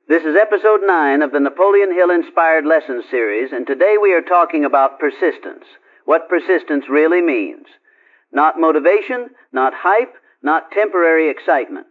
This is episode 9 of the Napoleon Hill Inspired Lessons Series, and today we are talking about persistence, what persistence really means. Not motivation, not hype, not temporary excitement.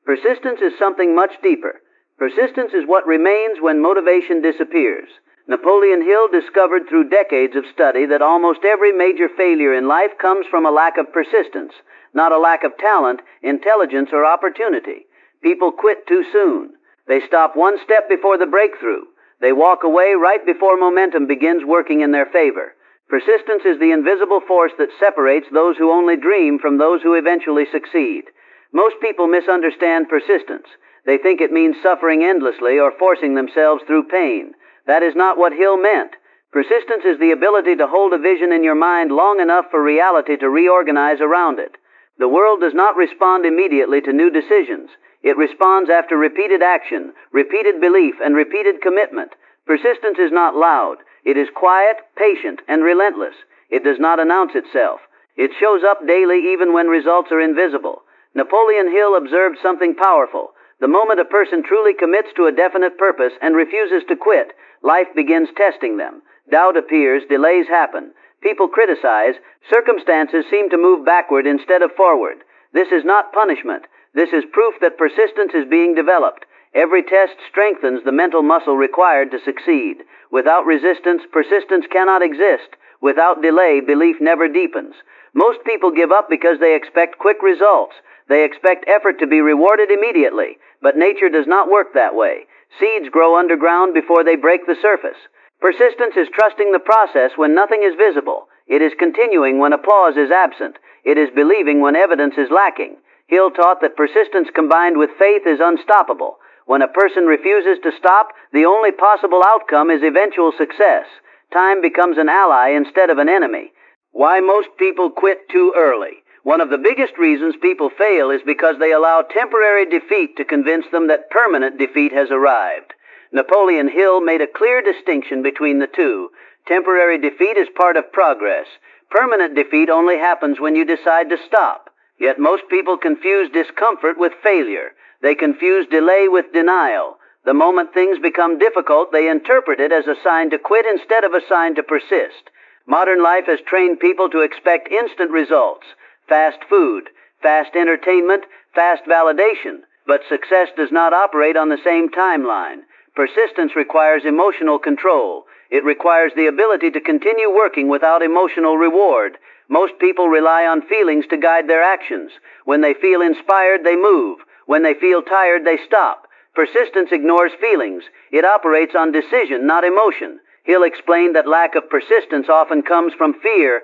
Persistence is something much deeper. Persistence is what remains when motivation disappears. Napoleon Hill discovered through decades of study that almost every major failure in life comes from a lack of persistence, not a lack of talent, intelligence, or opportunity. People quit too soon. They stop one step before the breakthrough. They walk away right before momentum begins working in their favor. Persistence is the invisible force that separates those who only dream from those who eventually succeed. Most people misunderstand persistence. They think it means suffering endlessly or forcing themselves through pain. That is not what Hill meant. Persistence is the ability to hold a vision in your mind long enough for reality to reorganize around it. The world does not respond immediately to new decisions. It responds after repeated action, repeated belief, and repeated commitment. Persistence is not loud. It is quiet, patient, and relentless. It does not announce itself. It shows up daily even when results are invisible. Napoleon Hill observed something powerful. The moment a person truly commits to a definite purpose and refuses to quit, life begins testing them. Doubt appears, delays happen. People criticize. Circumstances seem to move backward instead of forward. This is not punishment. This is proof that persistence is being developed. Every test strengthens the mental muscle required to succeed. Without resistance, persistence cannot exist. Without delay, belief never deepens. Most people give up because they expect quick results. They expect effort to be rewarded immediately. But nature does not work that way. Seeds grow underground before they break the surface. Persistence is trusting the process when nothing is visible. It is continuing when applause is absent. It is believing when evidence is lacking. Hill taught that persistence combined with faith is unstoppable. When a person refuses to stop, the only possible outcome is eventual success. Time becomes an ally instead of an enemy. Why most people quit too early. One of the biggest reasons people fail is because they allow temporary defeat to convince them that permanent defeat has arrived. Napoleon Hill made a clear distinction between the two. Temporary defeat is part of progress. Permanent defeat only happens when you decide to stop. Yet most people confuse discomfort with failure. They confuse delay with denial. The moment things become difficult, they interpret it as a sign to quit instead of a sign to persist. Modern life has trained people to expect instant results. Fast food, fast entertainment, fast validation. But success does not operate on the same timeline. Persistence requires emotional control. It requires the ability to continue working without emotional reward. Most people rely on feelings to guide their actions. When they feel inspired, they move. When they feel tired, they stop. Persistence ignores feelings. It operates on decision, not emotion. Hill explained that lack of persistence often comes from fear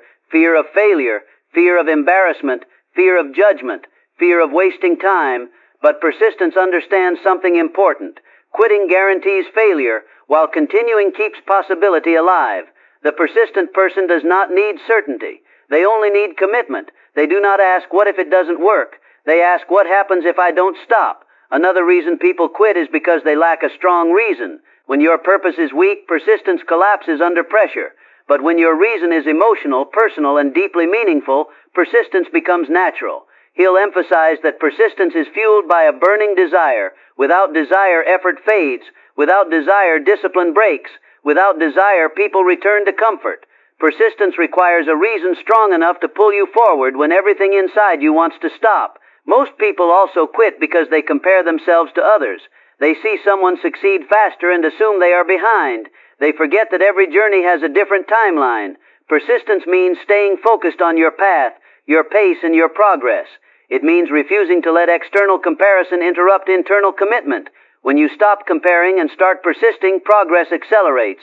of failure, fear of embarrassment, fear of judgment, fear of wasting time. But persistence understands something important. Quitting guarantees failure, while continuing keeps possibility alive. The persistent person does not need certainty. They only need commitment. They do not ask, what if it doesn't work? They ask, what happens if I don't stop? Another reason people quit is because they lack a strong reason. When your purpose is weak, persistence collapses under pressure. But when your reason is emotional, personal, and deeply meaningful, persistence becomes natural. Hill emphasized that persistence is fueled by a burning desire. Without desire, effort fades. Without desire, discipline breaks. Without desire, people return to comfort. Persistence requires a reason strong enough to pull you forward when everything inside you wants to stop. Most people also quit because they compare themselves to others. They see someone succeed faster and assume they are behind. They forget that every journey has a different timeline. Persistence means staying focused on your path, your pace, and your progress. It means refusing to let external comparison interrupt internal commitment. When you stop comparing and start persisting, progress accelerates.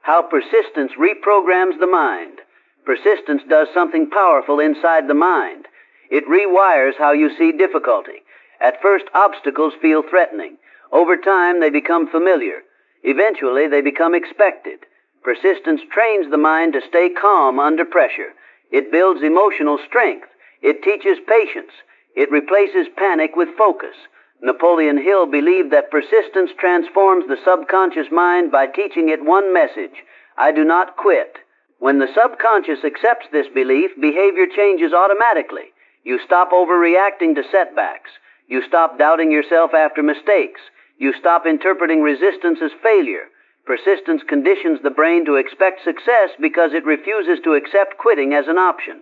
How persistence reprograms the mind. Persistence does something powerful inside the mind. It rewires how you see difficulty. At first, obstacles feel threatening. Over time, they become familiar. Eventually, they become expected. Persistence trains the mind to stay calm under pressure. It builds emotional strength. It teaches patience. It replaces panic with focus. Napoleon Hill believed that persistence transforms the subconscious mind by teaching it one message: I do not quit. When the subconscious accepts this belief, behavior changes automatically. You stop overreacting to setbacks. You stop doubting yourself after mistakes. You stop interpreting resistance as failure. Persistence conditions the brain to expect success because it refuses to accept quitting as an option.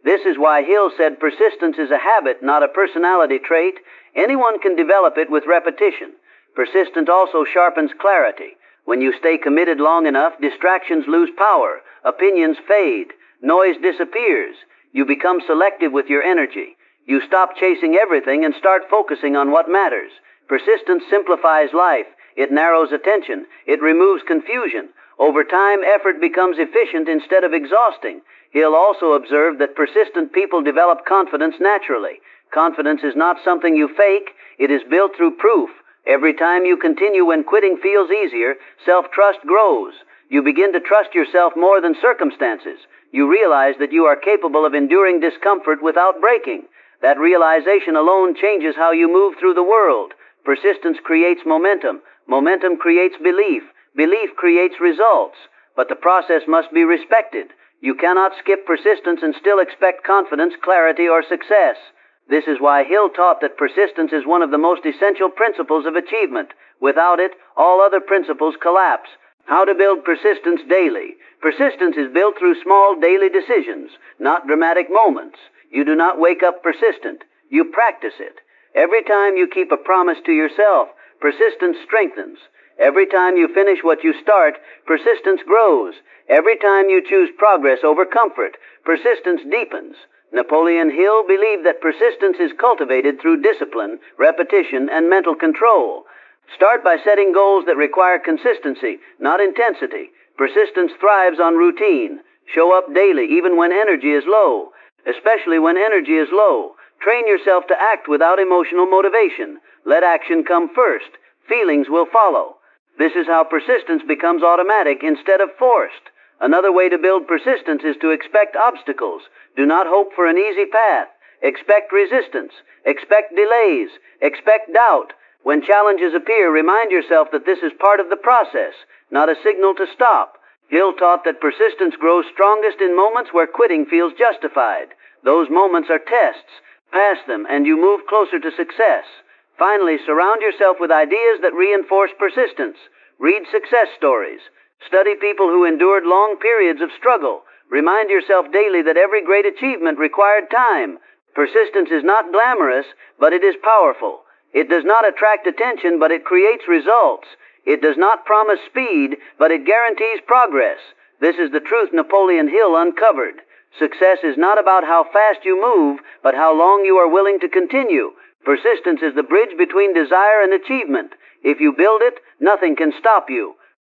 This is why Hill said persistence is a habit, not a personality trait. Anyone can develop it with repetition. Persistence also sharpens clarity. When you stay committed long enough, distractions lose power, opinions fade, noise disappears. You become selective with your energy. You stop chasing everything and start focusing on what matters. Persistence simplifies life. It narrows attention. It removes confusion. Over time, effort becomes efficient instead of exhausting. Hill also observed that persistent people develop confidence naturally. Confidence is not something you fake. It is built through proof. Every time you continue when quitting feels easier, self-trust grows. You begin to trust yourself more than circumstances. You realize that you are capable of enduring discomfort without breaking. That realization alone changes how you move through the world. Persistence creates momentum. Momentum creates belief. Belief creates results. But the process must be respected. You cannot skip persistence and still expect confidence, clarity, or success. This is why Hill taught that persistence is one of the most essential principles of achievement. Without it, all other principles collapse. How to build persistence daily. Persistence is built through small daily decisions, not dramatic moments. You do not wake up persistent. You practice it. Every time you keep a promise to yourself, persistence strengthens. Every time you finish what you start, persistence grows. Every time you choose progress over comfort, persistence deepens. Napoleon Hill believed that persistence is cultivated through discipline, repetition, and mental control. Start by setting goals that require consistency, not intensity. Persistence thrives on routine. Show up daily even when energy is low. Especially when energy is low. Train yourself to act without emotional motivation. Let action come first. Feelings will follow. This is how persistence becomes automatic instead of forced. Another way to build persistence is to expect obstacles. Do not hope for an easy path. Expect resistance. Expect delays. Expect doubt. When challenges appear, remind yourself that this is part of the process, not a signal to stop. Hill taught that persistence grows strongest in moments where quitting feels justified. Those moments are tests. Pass them, and you move closer to success. Finally, surround yourself with ideas that reinforce persistence. Read success stories. Study people who endured long periods of struggle. Remind yourself daily that every great achievement required time. Persistence is not glamorous, but it is powerful. It does not attract attention, but it creates results. It does not promise speed, but it guarantees progress. This is the truth Napoleon Hill uncovered. Success is not about how fast you move, but how long you are willing to continue. Persistence is the bridge between desire and achievement. If you build it, nothing can stop you.